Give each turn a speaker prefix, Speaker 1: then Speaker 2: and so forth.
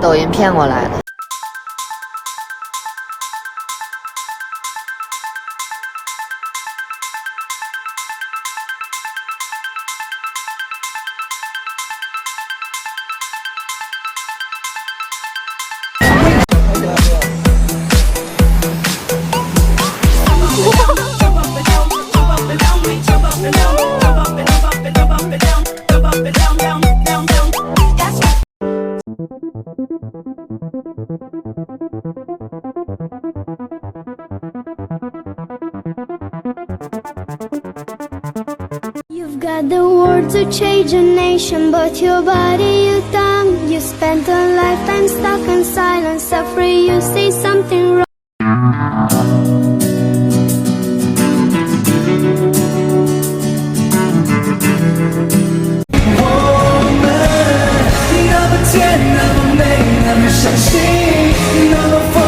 Speaker 1: 抖音骗过来的。
Speaker 2: You've got the words to change a nation, but your body you don't. You spent a lifetime stuck in silence, afraid you say something wrong.
Speaker 3: 我们那么甜，那么美，那么伤心，那么疯。